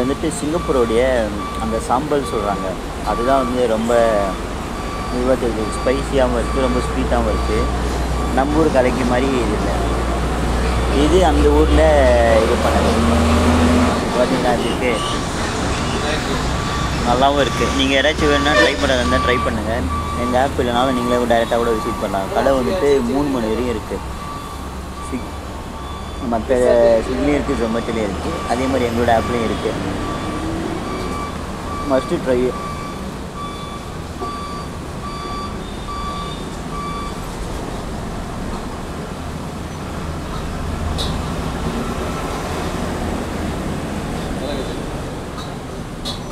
வந்துட்டு சிங்கப்பூரோடைய அந்த சாம்பல் சொல்கிறாங்க, அதுதான் வந்து ரொம்ப இதுவாக இருக்குது. ஸ்பைஸியாகவும் இருக்குது, ரொம்ப ஸ்வீட்டாகவும் இருக்குது. நம்ம ஊர் கலைக்கு மாதிரி இது இல்லை. இது அந்த ஊரில் இது பண்ணது பார்த்தீங்கன்னா இதுக்கு நல்லாவும் இருக்குது. நீங்கள் யாராச்சும் வேணுன்னா ட்ரை பண்ணுறதா இருந்தால் ட்ரை பண்ணுங்கள். எங்கள் ஆப் இல்லைனாலும் நீங்களே டைரெக்டாக கூட விசிட் பண்ணலாம். கடை வந்துட்டு 3 மணி வரையும் இருக்குது. மற்ற ஸ்விக்கிலையும் இருக்குது, ஜொமேட்டோலையும் இருக்குது. அதே மாதிரி எங்களோட ஆப்லேயும் இருக்குது. Must try.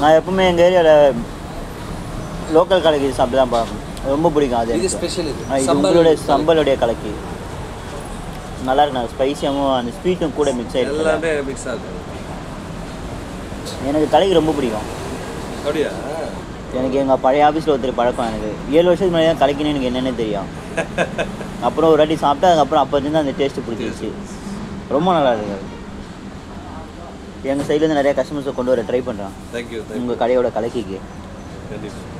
நான் எப்பவுமே எங்கள் ஏரியாவில் லோக்கல் கலக்கி சாப்பிட்டு தான் பார்க்கணும், ரொம்ப பிடிக்கும். அது இது ஸ்பெஷல். இது உங்களுடைய சம்பளுடைய கலக்கி நல்லா இருக்கு. நான் ஸ்பைஸியாகவும் அந்த ஸ்வீட்டும் கூட மிக்ஸ் ஆகிடும், எல்லாமே மிக்ஸ் ஆகும். எனக்கு கலக்கி ரொம்ப பிடிக்கும். அப்படியா? எனக்கு எங்கள் பழைய ஆஃபீஸில் ஒருத்தர் பழக்கம். எனக்கு 7 வருஷத்துக்கு முன்னாடி தான் கலக்கின்னு எனக்கு என்னென்னு தெரியும். அப்புறம் ஒரு வாட்டி சாப்பிட்டா அதுக்கப்புறம் அப்போ இருந்து அந்த டேஸ்ட்டு பிடிச்சிருச்சு. ரொம்ப நல்லா இருக்குது. எங்கள் சைட்லேருந்து நிறையா கஸ்டமர்ஸை கொண்டு வர ட்ரை பண்ணுறான் தேங்க்யூ உங்கள் கடையோட கலக்கிக்கு. கண்டிப்பாக.